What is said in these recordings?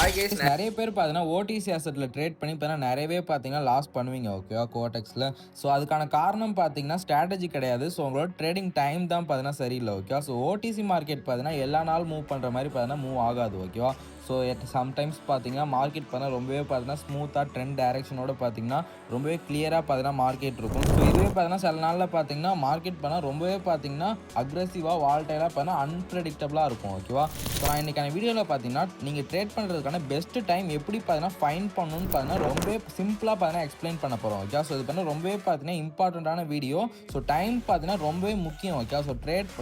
நிறைய பேர் பார்த்தீங்கன்னா ஓடிசி அசெட்டில் ட்ரேட் பண்ணி பார்த்தீங்கன்னா நிறையவே பார்த்தீங்கன்னா லாஸ் பண்ணுவீங்க ஓகேவா கோடெக்ஸில். ஸோ அதுக்கான காரணம் பார்த்தீங்கன்னா ஸ்ட்ராட்டஜி கிடையாது. ஸோ உங்களோட ட்ரேடிங் டைம் தான் பார்த்தீங்கன்னா சரியில்லை ஓகேவா. ஸோ ஓடிசி மார்க்கெட் பார்த்தீங்கன்னா எல்லா நாளும் மூவ் பண்ணுற மாதிரி பார்த்தீங்கன்னா மூவ் ஆகாது ஓகேவா. ஸோ சம்டைம்ஸ் பார்த்தீங்கன்னா மார்க்கெட் பார்த்தீங்கன்னா ரொம்பவே பார்த்தீங்கன்னா ஸ்மூத்தாக ட்ரெண்ட் டைரக்ஷனோட பார்த்தீங்கன்னா ரொம்பவே கிளியராக பார்த்தீங்கன்னா மார்க்கெட் இருக்கும். ஸோ இதுவே பார்த்தீங்கன்னா சில நாளில் பார்த்தீங்கன்னா மார்க்கெட் பார்த்தீங்கன்னா ரொம்பவே பார்த்தீங்கன்னா அக்ரெசிவாக வால்டைலாக பார்த்தீங்கன்னா அன்பிரடிக்டபிளாக இருக்கும் ஓகேவா. ஸோ நான் இன்றைக்கான வீடியோவில் பார்த்தீங்கன்னா நீங்கள் ட்ரேட் பண்ணுறதுக்கான பெஸ்ட் டைம் எப்படி பார்த்தீங்கன்னா ஃபைன் பண்ணணும்னு பார்த்தீங்கன்னா ரொம்பவே சிம்பிளாக பார்த்தீங்கன்னா எக்ஸ்பிளைன் பண்ண போகிறோம் ஓகே. ஸோ இது பார்த்தீங்கன்னா ரொம்பவே பார்த்தீங்கன்னா இம்பார்ட்டண்ட்டான வீடியோ. ஸோ டைம் பார்த்தீங்கன்னா ரொம்பவே முக்கியம் ஓகே. ஸோ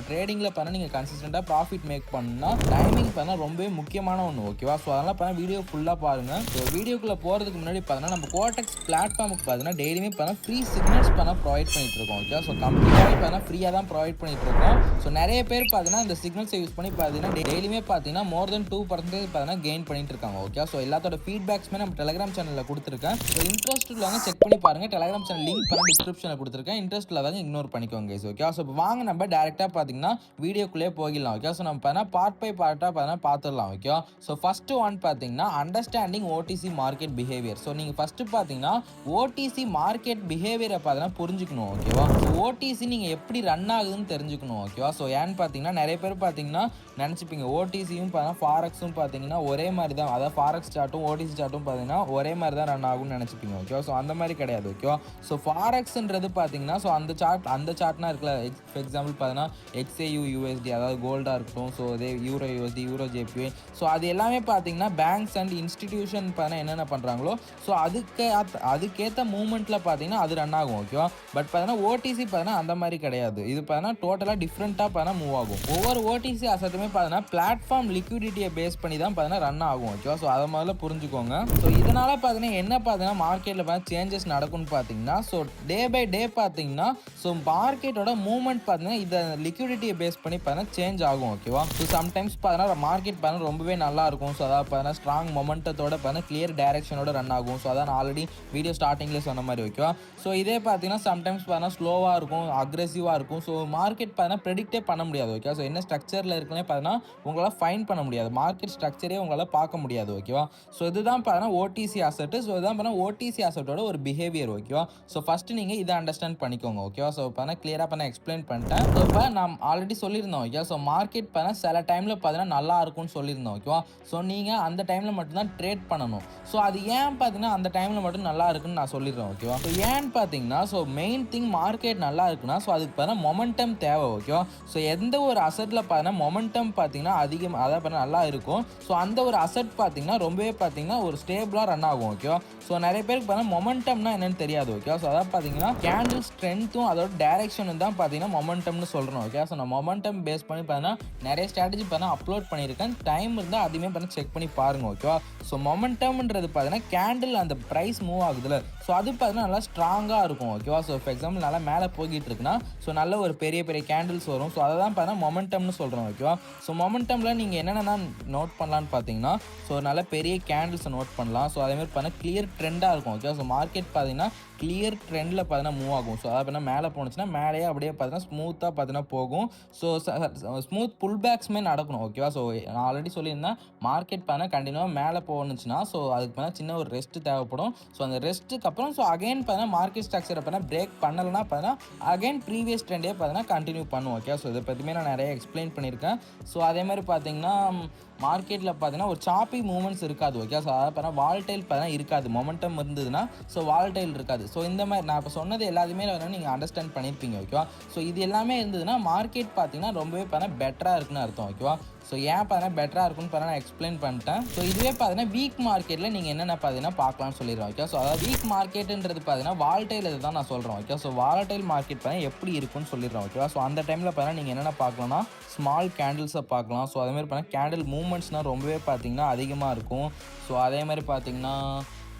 ட்ரேடிங்கில் பார்த்தீங்கன்னா நீங்கள் கன்சிஸ்டண்ட்டாக ப்ராஃபிட் மேக் பண்ணணும்னா டைமிங் பார்த்தீங்கன்னா ரொம்பவே முக்கியமான ஒன்று ஓகேவா. ஸோ அதெல்லாம் பார்த்தீங்கன்னா வீடியோ ஃபுல்லாக பாருங்கள். ஸோ வீடியோக்குள்ளே போகிறதுக்கு முன்னாடி பார்த்தீங்கன்னா நம்ம கோடெக்ஸ் பிளாட்ஃபார்முக்கு பார்த்தீங்கன்னா டெய்லியுமே பார்த்தீங்கன்னா ஃப்ரீ சிக்னல்ஸ் பார்த்தீங்கன்னா ப்ரொவைட் பண்ணிட்டு இருக்கோம் ஓகே. ஸோ கம்ப்ளீட்டாக பார்த்தீங்கன்னா ஃப்ரீயாக தான் ப்ரொவைட் பண்ணிட்டு இருக்கோம். ஸோ நிறைய பேர் பார்த்தீங்கன்னா இந்த சிக்னல்ஸை யூஸ் பண்ணி பார்த்தீங்கன்னா டெய்லியுமே பார்த்தீங்கன்னா மோர் தென் 2% பார்த்தீங்கன்னா கெயின் பண்ணிட்டு இருக்காங்க ஓகே. ஸோ எல்லாத்தோட ஃபீட்பேக்ஸ்மே நம்ம டெலிகிராம் சேனலில் கொடுத்துருக்கேன். ஸோ இன்ட்ரெஸ்ட் உள்ளவங்க செக் பண்ணி பாருங்க. டெலிகிராம் சேனல் லிங்க் பண்ண டிஸ்கிரிப்ஷனில் கொடுத்துருக்கேன். இன்ட்ரெஸ்ட் இல்லாதவங்க இக்னோர் பண்ணிக்கோங்க ஓகே. ஸோ வாங்க நம்ம டேரெக்டாக பார்த்தீங்கன்னா வீடியோக்குள்ளே போகிடலாம் ஓகே. ஸோ நம்ம பார்த்தீங்கன்னா பார்ட் பை பார்ட்டாக பார்த்தீங்கன்னா பார்த்துடலாம் ஓகே. ஸோ ஃபர்ஸ்ட் ஒன் பார்த்தீங்கன்னா understanding Odissi market behaviour. So நீங்கள் ஃபர்ஸ்ட் பார்த்தீங்கன்னா ஓடிசி மார்க்கெட் பிஹேவியரை பார்த்தீங்கன்னா புரிஞ்சுக்கணும் ஓகேவா. ஸோ ஓடிசி நீங்கள் எப்படி ரன் ஆகுதுன்னு தெரிஞ்சுக்கணும் ஓகேவா. ஸோ ஏன்னு பார்த்தீங்கன்னா நிறைய பேர் பார்த்தீங்கன்னா நினச்சிப்பீங்க ஓடிசியும் பார்த்தீங்கன்னா ஃபாரெக்ஸும் பார்த்தீங்கன்னா ஒரே மாதிரி தான், அதாவது ஃபாரெக்ஸ் சார்ட்டும் ஓடிசி சார்ட்டும் பார்த்தீங்கன்னா ஒரே மாதிரி தான் ரன் ஆகும்னு நினச்சிப்பீங்க ஓகேவா. ஸோ அந்த மாதிரி கிடையாது ஓகேவா. ஸோ ஃபாரெக்ஸ்ன்றது பார்த்தீங்கன்னா ஸோ அந்த சார்ட்னா இருக்குல்ல, ஃபார் எக்ஸாம்பிள் பார்த்தீங்கன்னா எக்ஸ்ஏயு யூஎஸ்டி, அதாவது கோல்டாக இருக்கட்டும், ஸோ அதே euro USD, euro JBI, so அது எல்லாமே பார்த்தீங்கன்னா பேங்க்ஸ் அண்ட் இன்ஸ்டிடியூஷன் பார்த்தீங்கன்னா என்னென்ன பண்ணுறாங்களோ ஸோ அதுக்கேற்ற மூவ்மெண்ட்டில் பார்த்தீங்கன்னா அது ரன் ஆகும் ஓகேவா. பட் பார்த்தீங்கன்னா ஓடிசி பார்த்தீங்கன்னா அந்த மாதிரி கிடையாது. இது பார்த்தீங்கன்னா டோட்டலாக டிஃப்ரெண்ட்டாக பார்த்தீங்கன்னா மூவ் ஆகும். ஒவ்வொரு ஓடிசி அசட்டுமே பார்த்தீங்கன்னா பிளாட்ஃபார்ம் லிக்விடிட்டியை பேஸ் பண்ணி தான் பார்த்தீங்கன்னா ரன் ஆகும் ஓகேவா. ஸோ அதை முதல்ல புரிஞ்சுக்கோங்க. ஸோ இதனால் பார்த்தீங்கன்னா என்ன பார்த்தீங்கன்னா மார்க்கெட்டில் பார்த்தீங்கன்னா சேஞ்சஸ் நடக்கும்னு பார்த்தீங்கன்னா ஸோ டே பை டே பார்த்தீங்கன்னா ஸோ மார்க்கெட்டோட மூவ்மெண்ட் பார்த்தீங்கன்னா இதை லிக்விடிட்டியை பேஸ் பண்ணி பார்த்தீங்கன்னா சேஞ்ச் ஆகும் ஓகேவா. ஸோ சம்டைம்ஸ் பார்த்தீங்கன்னா மார்க்கெட் பார்த்தீங்கன்னா ரொம்பவே நல்லா இருக்கும். ஸோ அதாவது பார்த்தீங்கன்னா ஸ்ட்ராங் மொமெண்டத்தோட பார்த்தீங்கன்னா கிளியர் டைரக்ஷனோட ரன் ஆகும். ஸோ அதான் நான் ஆல்ரெடி வீடியோ ஸ்டார்டிங்லேயே சொன்ன மாதிரி ஓகேவா. ஸோ இதே பார்த்தீங்கன்னா சம்டைம்ஸ் பார்த்தீங்கன்னா ஸ்லோவாக இருக்கும், அக்ரெசிவாக இருக்கும். ஸோ மார்க்கெட் பார்த்தீங்கன்னா ப்ரெடிக்டே பண்ண முடியாது ஓகே. ஸோ என்ன ஸ்ட்ரக்சரில் இருக்குன்னே பார்த்தீங்கன்னா உங்களால் ஃபைன் பண்ண முடியாது, மார்க்கெட் ஸ்ட்ரக்சரே உங்களால் பார்க்க முடியாது ஓகேவா. ஸோ இதுதான் பார்த்தீங்கன்னா ஓடிசி அசெட். ஸோ இதுதான் பார்த்தீங்கன்னா ஓடிசி அசெட்டோட ஒரு பிஹேவியர் ஓகேவா. ஸோ ஃபஸ்ட்டு நீங்கள் இதை அண்டர்ஸ்டாண்ட் பண்ணிக்கோங்க ஓகேவா. ஸோ பார்த்தீங்கன்னா கிளியராக பண்ண எக்ஸ்பிளைன் பண்ணிட்டேன். ஸோ இப்போ நான் ஆல்ரெடி சொல்லியிருந்தோம் ஓகே. ஸோ மார்க்கெட் பார்த்தீங்கன்னா சில டைமில் பார்த்தீங்கன்னா நல்லா இருக்கும்னு சொல்லியிருந்தோம் ஓகேவா. ஸோ நீங்கள் அந்த டைமில் மட்டும்தான் ட்ரேட் பண்ணணும். ஸோ அது ஏன் பார்த்தீங்கன்னா அந்த டைமில் மட்டும் நல்லா இருக்குன்னு நான் சொல்லிடுறேன் ஓகேவா. ஸோ ஏன்னு பார்த்தீங்கன்னா ஸோ மெயின் திங் மார்க்கெட் நல்லா இருக்குன்னா ஸோ அதுக்கு பார்த்தீங்கன்னா மொமெண்டம் தேவை ஓகேவா. ஸோ எந்த ஒரு அசெட்டில் பார்த்தீங்கன்னா மொமெண்டம் பார்த்தீங்கன்னா அதிகம், அதாவது பார்த்தீங்கன்னா நல்லா இருக்கும். ஸோ அந்த ஒரு அசெட் பார்த்தீங்கன்னா ரொம்பவே பார்த்தீங்கன்னா ஒரு ஸ்டேபிளாக ரன் ஆகும் ஓகேவா. ஸோ நிறைய பேருக்கு பார்த்தீங்கன்னா மொமெண்டம்னா என்னன்னு தெரியாது ஓகேவா. ஸோ அதாவது பார்த்தீங்கன்னா கேண்டில் ஸ்ட்ரென்த்தும் அதோட டைரக்ஷனும் தான் பார்த்தீங்கன்னா மொமெண்டம்னு சொல்கிறோம் ஓகே. ஸோ நான் மொமெண்டம் பேஸ் பண்ணி பார்த்தீங்கன்னா நிறைய ஸ்ட்ராட்டஜி பார்த்தீங்கன்னா அப்லோட் பண்ணியிருக்கேன். டைம் இருந்தால் அதுவுமே பார்த்தீங்கன்னா செக் பண்ணி பாருங்க ஓகேவா. ஸோ மொமெண்டம்ன்றது பார்த்தீங்கன்னா கேண்டில் அந்த ப்ரைஸ் மூவ் ஆகுதுல ஸோ அது பார்த்தீங்கன்னா நல்லா ஸ்ட்ராங்காக இருக்கும் ஓகேவா. ஸோ ஃபார் எக்ஸாம்பிள் நல்லா மேலே போய்கிட்டு இருக்குன்னா ஸோ நல்ல ஒரு பெரிய பெரிய கேண்டில்ஸ் வரும். ஸோ அதை தான் பார்த்தீங்கன்னா மொமெண்டம்னு சொல்கிறோம் ஓகேவா. ஸோ மொமெண்டமில் நீங்கள் என்னென்ன நோட் பண்ணலான்னு பார்த்தீங்கன்னா ஸோ நல்ல பெரிய கேண்டில்ஸை நோட் பண்ணலாம். ஸோ அதேமாதிரி பார்த்தீங்கன்னா கிளியர் ட்ரெண்டாக இருக்கும் ஓகே. ஸோ மார்க்கெட் பார்த்தீங்கன்னா கிளியர் ட்ரெண்டில் பார்த்தீங்கன்னா மூவ் ஆகும். ஸோ அதை பார்த்தீங்கன்னா மேலே போணுச்சுன்னா மேலேயே அப்படியே பார்த்தீங்கன்னா ஸ்மூத்தாக பார்த்தீங்கன்னா போகும். ஸோ ஸ்மூத் புல் பேக்ஸ்மே நடக்கணும் ஓகேவா. ஸோ நான் ஆல்ரெடி சொல்லியிருந்தேன் மார்க்கெட் பார்த்தீங்கன்னா கண்டினியூவாக மேலே போணுச்சுன்னா ஸோ அதுக்கு பார்த்தீங்கன்னா சின்ன ஒரு ரெஸ்ட் தேவைப்படும். ஸோ அந்த ரெஸ்ட்டுக்கு அப்புறம் ஸோ அகைன் பார்த்தீங்கன்னா மார்க்கெட் ஸ்ட்ரக்சரை பார்த்தீங்கன்னா பிரேக் பண்ணலைன்னா பார்த்தீங்கன்னா அகைன் ப்ரீவியஸ் ட்ரெண்டே பார்த்தீங்கன்னா கண்டினியூ பண்ணுவோம் ஓகே. ஸோ இதை பற்றியுமே நான் நிறைய எக்ஸ்பிளைன் பண்ணியிருக்கேன். ஸோ அதே மாதிரி பார்த்தீங்கன்னா மார்க்கெட்டில் பார்த்தீங்கன்னா ஒரு சாப்பி மூவ்மெண்ட்ஸ் இருக்காது ஓகே. ஸோ அதை பார்த்தீங்கன்னா வால்டைல் பார்த்தீங்கன்னா இருக்காது. மொமெண்டம் இருந்ததுன்னா ஸோ வால்டைல் இருக்காது. ஸோ இந்த மாதிரி நான் இப்போ சொன்னது எல்லாத்தையுமே நீங்கள் அண்டர்ஸ்டாண்ட் பண்ணியிருப்பீங்க ஓகேவா. ஸோ இது எல்லாமே இருந்ததுன்னா மார்க்கெட் பார்த்தீங்கன்னா ரொம்பவே பார்த்தீங்கன்னா பெட்டராக இருக்குன்னு அர்த்தம் ஓகேவா. ஸோ ஏன் பார்த்தீங்கன்னா பெட்டராக இருக்குன்னு பார்த்தீங்கன்னா நான் எக்ஸ்பிளைன் பண்ணிட்டேன். ஸோ இதுவே பார்த்தீங்கன்னா வீக் மார்க்கெட்டில் நீங்கள் என்னென்ன பார்த்தீங்கன்னா பார்க்கலாம்னு சொல்லிடுறோம் ஓகே. ஸோ அதாவது வீக் மார்க்கெட்டுன்றது பார்த்தீங்கன்னா வால்டைல் இது தான் நான் சொல்கிறேன் ஓகே. ஸோ வால்டைல் மார்க்கெட் பார்த்தீங்கன்னா எப்படி இருக்குன்னு சொல்லிடுறோம் ஓகேவா. ஸோ அந்த டைமில் பார்த்தீங்கன்னா நீங்கள் என்னென்ன பார்க்கலாம்னா ஸ்மால் கேண்டில்ஸை பார்க்கலாம். ஸோ அதேமாதிரி பார்த்தீங்கன்னா கேண்டில் மூவ்மெண்ட்ஸ்னால் ரொம்பவே பார்த்தீங்கன்னா அதிகமாக இருக்கும். ஸோ அதே மாதிரி பார்த்தீங்கன்னா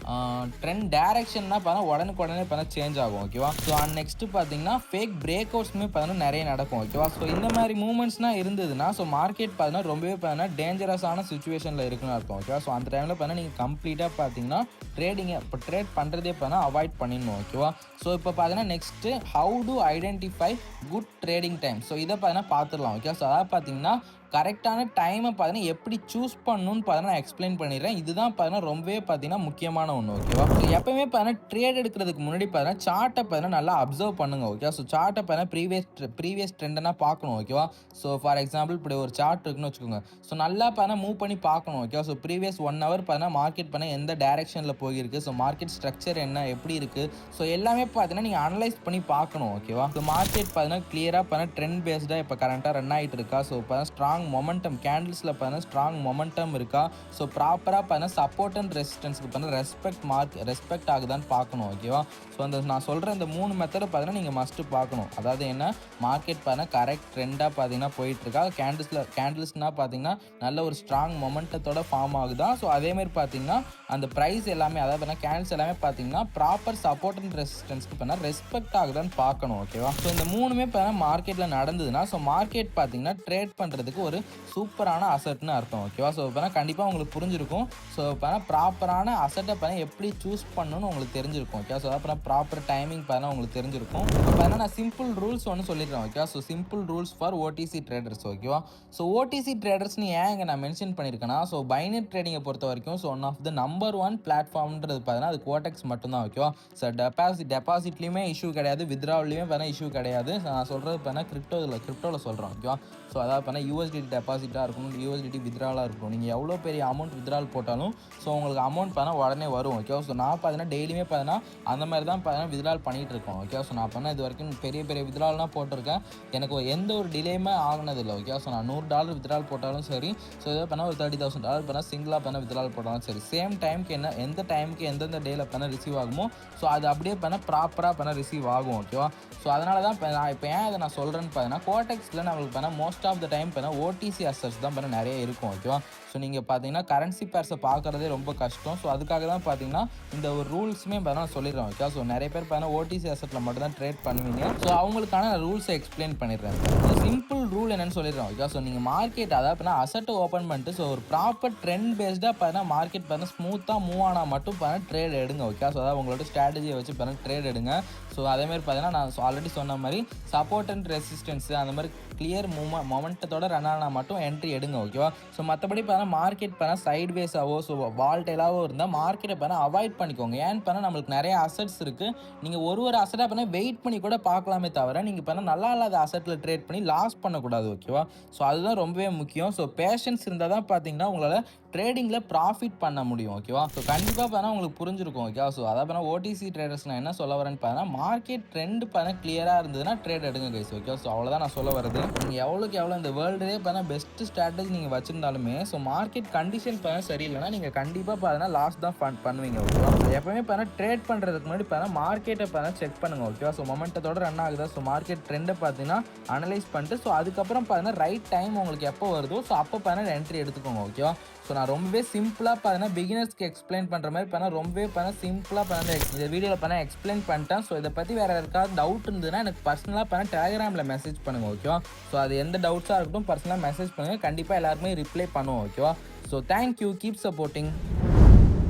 ட்ரெண்ட் டைரக்ஷன்னா பார்த்தா உடனே பார்த்தா சேஞ்ச் ஆகும் ஓகேவா. ஸோ நெக்ஸ்ட்டு பார்த்தீங்கன்னா ஃபேக் பிரேக் அவுட்ஸுமே பார்த்தீங்கன்னா நிறைய நடக்கும் ஓகேவா. ஸோ இந்த மாதிரி மூவ்மெண்ட்ஸ்னால் இருந்ததுன்னா ஸோ மார்க்கெட் பார்த்தீங்கன்னா ரொம்பவே பார்த்தீங்கன்னா டேஞ்சரஸான சுச்சுவேஷனில் இருக்குன்னு அர்த்தம் ஓகேவா. ஸோ அந்த டைமில் பார்த்தீங்கன்னா நீங்கள் கம்ப்ளீட்டாக பார்த்தீங்கன்னா இப்போ ட்ரேட் பண்ணுறதே பார்த்தீங்கன்னா அவாய்ட் பண்ணிடணும் ஓகேவா. ஸோ இப்போ பார்த்தீங்கன்னா next how to identify good trading time. So இதை பார்த்தீங்கன்னா பார்த்துடலாம் ஓகே. ஸோ அதாவது பார்த்தீங்கன்னா கரெக்டான டைமை பார்த்தீங்கன்னா எப்படி சூஸ் பண்ணணும்னு பார்த்தீங்கன்னா நான் எக்ஸ்பிளைன் பண்ணிடுறேன். இதுதான் பார்த்தீங்கன்னா ரொம்பவே பார்த்தீங்கன்னா முக்கியமான ஒன்று. ஓகேவா? ஸோ எப்பவுமே பார்த்தீங்கன்னா ட்ரேட் எடுக்கிறதுக்கு முன்னாடி பார்த்தீங்கன்னா சார்ட்டை பார்த்தீங்கன்னா நல்லா அப்சர்வ் பண்ணுங்க. ஓகே, ஸோ சார்ட்டை பார்த்தீங்கன்னா ப்ரீவியஸ் ட்ரெண்டனா பார்க்கணும். ஓகேவா? ஸோ ஃபார் எக்ஸாம்பிள் இப்படி ஒரு சார்ட் இருக்குன்னு வச்சுக்கோங்க. ஸோ நல்லா பார்த்தீங்கன்னா மூவ் பண்ணி பார்க்கணும். ஓகேவா? ஸோ ப்ரீவியஸ் 1 ஹவர் பார்த்தீங்கன்னா மார்க்கெட் பார்த்தீங்கன்னா எந்த டைரக்ஷனில் போயிருக்கு, ஸோ மார்க்கெட் ஸ்ட்ரக்சர் என்ன, எப்படி இருக்குது, ஸோ எல்லாமே பார்த்தீங்கன்னா நீங்கள் அனலைஸ் பண்ணி பார்க்கணும். ஓகேவா? ஸோ மார்க்கெட் பார்த்தீங்கன்னா கிளியராக பார்த்தீங்கன்னா ட்ரெண்ட் பேஸ்டாக இப்போ கரண்ட்டாக ரன் ஆகிட்டு இருக்கா, ஸோ பார்த்தீங்கன்னா ஸ்ட்ராங் மொமெண்டம் கேண்டில்ஸில் பார்த்தீங்கன்னா ஸ்ட்ராங் மொமெண்டம் இருக்கா, ஸோ ப்ராப்பராக பார்த்தீங்கன்னா சப்போர்ட் அண்ட் ரெசிஸ்டன்ஸ்க்கு பார்த்தீங்கன்னா ரெஸ்பெக்ட் ஆகுதான்னு பார்க்கணும். ஓகேவா? ஸோ அந்த நான் சொல்கிற இந்த 3 மெத்தடை பார்த்தீங்கன்னா நீங்கள் மஸ்ட்டு பார்க்கணும். அதாவது என்ன, மார்க்கெட் பார்த்தீங்கன்னா கரெக்ட் ட்ரெண்டாக பார்த்தீங்கன்னா போயிட்டுருக்கா, கேண்டில்ஸ்னால் பார்த்தீங்கன்னா நல்ல ஒரு ஸ்ட்ராங் மொமெண்டத்தோட ஃபார்ம் ஆகுதா, ஸோ அதேமாதிரி பார்த்தீங்கன்னா அந்த ப்ரைஸ் எல்லாமே அதாவது பார்த்தீங்கன்னா கேண்டில்ஸ் எல்லாமே பார்த்தீங்கன்னா ப்ராப்பர் சப்போர்ட் அண்ட் ரெசிஸ்டன்ஸ்க்கு பார்த்தீங்கன்னா ரெஸ்பெக்ட் ஆகுதான்னு பார்க்கணும். ஓகேவா? ஸோ இந்த 3மே பார்த்தீங்கன்னா மார்க்கெட்டில் நடந்ததுன்னா ஸோ மார்க்கெட் பார்த்தீங்கன்னா ட்ரேட் பண்ணுறதுக்கு ஒரு சூப்பரான அசட்னு அர்த்தம். ஓகேவா? ஸோ இப்போ கண்டிப்பாக உங்களுக்கு புரிஞ்சிருக்கும். ஸோ இப்போ ப்ராப்பரான அசட்டை பார்த்தீங்கன்னா எப்படி சூஸ் பண்ணணும்னு உங்களுக்கு தெரிஞ்சிருக்கும். ஓகே, ஸோ அப்புறம் ப்ராப்பர் டைமிங் பார்த்தீங்கன்னா உங்களுக்கு தெரிஞ்சிருக்கும். இப்போ நான் சிம்பிள் ரூல்ஸ் ஒன்று சொல்லிடுறேன். Okay, so simple rules for OTC traders. ஓகேவா? ஸோ ஓடிசி ட்ரேடர்ஸ்னு ஏன் இங்கே நான் மென்ஷன் பண்ணியிருக்கேன்னா, ஸோ பைனரி ட்ரேடிங்கை பொறுத்த வரைக்கும் so one of the number 1 பிளாட்ஃபார்ம்ன்றது பார்த்தீங்கன்னா அது கோடெக்ஸ் மட்டும்தான். ஓகேவா? ஸோ டெபாசிட்லையுமே இஷ்யூ கிடையாது, வித்ராவிலையுமே பார்த்தீங்கன்னா இஷ்யூ கிடையாது. நான் சொல்கிறது பார்த்தீங்கன்னா கிரிப்டோவில் சொல்கிறோம். ஓகேவா? ஸோ அதாவது பார்த்தீங்கன்னா யூஎஸ்டிடி டெபாசிட்டாக இருக்கணும், யூஎஸ்டிடி வித்ராலாக இருக்கணும். நீங்கள் எவ்வளோ பெரிய அமௌண்ட் வித்ரால் போட்டாலும் ஸோ உங்களுக்கு அமௌண்ட் பார்த்தீங்கன்னா உடனே வரும். ஓகேவா? ஸோ நான் பார்த்தீங்கன்னா டெய்லியுமே பார்த்தீங்கன்னா அந்த மாதிரி தான் பார்த்தீங்கன்னா வித்ரால் பண்ணிகிட்டு இருக்கோம். ஓகே, ஸோ நான் பார்த்தீங்கன்னா இது வரைக்கும் பெரிய வித்ரால்லாம் போட்டிருக்கேன். எனக்கு எந்த ஒரு டிலேயுமே ஆகினதில்லை. ஓகே, ஸோ நான் $100 வித்ரால் போட்டாலும் சரி, ஸோ இதை பண்ணால் ஒரு $30,000 பண்ணால் சிங்கிளாக பண்ண வித்ரால் போட்டாலும் சரி, சேம் டைமுக்கு எந்த டைமுக்கு எந்தெந்த டேயில் பண்ண ரிசீவ் ஆகுமோ ஸோ அது அப்படியே பண்ண ப்ராப்பராக பண்ண ரிசீவ் ஆகும். ஓகேவா? ஸோ அதனால தான் இப்போ ஏன் இதை நான் சொல்கிறேன்னு பார்த்தீங்கன்னா கோடெக்ஸில் நம்மளுக்கு பண்ணால் மோஸ்ட் ஆஃப் த டைம் பண்ணால் ஓடிசி அசட்ஸ் தான் பண்ண நிறைய இருக்கும். ஓகேவா? ஸோ நீங்கள் பார்த்தீங்கன்னா கரன்சி பேர்ஸை பார்க்குறதே ரொம்ப கஷ்டம். ஸோ அதுக்காக தான் பார்த்தீங்கன்னா இந்த ஒரு ரூல்ஸுமே பார்த்தீங்கன்னா சொல்லிடுறேன். ஓகே, ஸோ நிறைய பேர் பார்த்தீங்கன்னா ஓடிசி அசட்டில் மட்டும் தான் ட்ரேட் பண்ணுவீங்க. ஸோ அவங்களுக்கான ரூல்ஸை எக்ஸ்பிளைன் பண்ணிடுறேன். ஸோ சிம்பிள் ரூல் என்னன்னு சொல்லிடுறேன். ஓகே, ஸோ நீங்கள் மார்க்கெட் அதாவது பார்த்தீங்கன்னா அசட்டை ஓப்பன் பண்ணிட்டு ஸோ ஒரு ப்ராப்பர் ட்ரெண்ட் பேஸ்டாக பார்த்தீங்கன்னா மார்க்கெட் பார்த்தீங்கன்னா ஸ்மூத்தாக மூவ் ஆனால் மட்டும் பார்த்தீங்கன்னா ட்ரேட் எடுங்க. ஓகே, ஸோ அதாவது உங்களோட ஸ்ட்ராட்டஜியை வச்சு பார்த்தீங்கன்னா ட்ரேட் எடுங்க. ஸோ அதேமாதிரி பார்த்தீங்கன்னா நான் ஆல்ரெடி சொன்ன மாதிரி சப்போர்ட் அண்ட் ரெசிஸ்டன்ஸ் அந்த மாதிரி கிளியர் மொமெண்டத்தோட ரன் ஆனால் மட்டும் என்ட்ரி எடுங்க. ஓகேவா? ஸோ மற்றபடி பார்த்தீங்கன்னா மார்க்கெட் பார்த்தா சைட்வேஸாவோ ஸோ வால்டைலாவோ இருந்தால் மார்க்கெட்டை பார்த்தா அவாய்ட் பண்ணிக்கோங்க. ஏன்னு பார்த்தா நம்மளுக்கு நிறைய அசட்ஸ் இருக்குது. நீங்கள் ஒரு அசட்டாக பார்த்தா வெயிட் பண்ணி கூட பார்க்கலாமே தவிர நீங்கள் பார்த்தா நல்லா இல்லாத அசட்டில் ட்ரேட் பண்ணி லாஸ் பண்ணக்கூடாது. ஓகேவா? ஸோ அதுதான் ரொம்பவே முக்கியம். ஸோ பேஷன்ஸ் இருந்தால் தான் பார்த்தீங்கன்னா உங்களால் ட்ரேடிங்கில் ப்ராஃபிட் பண்ண முடியும். ஓகேவா? ஸோ கண்டிப்பாக பார்த்தா உங்களுக்கு புரிஞ்சிருக்கும். ஓகேவா? ஸோ அதாவது பார்த்தா ஓடிசி ட்ரேடர்ஸ் நான் என்ன சொல்ல வரேன்னு பார்த்தா மார்க்கெட் ட்ரெண்ட் பார்த்தா கிளியராக இருந்ததுன்னா ட்ரேட் எடுங்க கைஸ். ஓகே, ஸோ அவ்வளோதான் நான் சொல்ல வருது. நீங்கள் எவ்வளோக்கு எவ்வளோ இந்த வேர்ல்டுலேயே பார்த்தா பெஸ்ட் ஸ்ட்ராட்டஜி நீங்கள் வச்சிருந்தாலுமே ஸோ மார்க்கெட் கண்டிஷன் பார்த்தா சரியில்லைன்னா நீங்கள் கண்டிப்பாக பார்த்தா லாஸ் தான் பண்ணுவீங்க. ஓகேவா? எப்பவுமே பார்த்தா ட்ரேட் பண்ணுறதுக்கு முன்னாடி பார்த்தா மார்க்கெட்டை பார்த்தா செக் பண்ணுங்கள். ஓகேவா? ஸோ மொமெண்டத்தோட ரன் ஆகுதா, ஸோ மார்க்கெட் ட்ரெண்டை பார்த்தீங்கன்னா அனலைஸ் பண்ணிட்டு ஸோ அதுக்கப்புறம் பார்த்தீங்கன்னா ரைட் டைம் உங்களுக்கு எப்போ வருதோ ஸோ அப்போ பார்த்தீங்கன்னா என்ட்ரி எடுத்துக்கோங்க. ஓகேவா? ஸோ நான் ரொம்பவே சிம்பிளாக பார்த்தீங்கன்னா பிகினர்ஸ்க்கு எக்ஸ்பிளைன் பண்ணுற மாதிரி பார்த்தா ரொம்பவே பார்த்தா சிம்பிளாக பார்த்தா இந்த வீடியோவில் பார்த்தா எக்ஸ்பிளைன் பண்ணிட்டேன். ஸோ இதை பற்றி வேறு யாருக்காவது டவுட் இருந்ததுன்னா எனக்கு பர்சனலாக பார்த்தா டெலிகிராமில் மெசேஜ் பண்ணுங்கள். ஓகேவா? ஸோ அது எந்த டவுட்ஸாக இருக்கட்டும் பர்சனலாக மெசேஜ் பண்ணுங்கள், கண்டிப்பாக எல்லாருமே ரிப்ளை பண்ணுவோம். ஓகேவா? So thank you, keep supporting.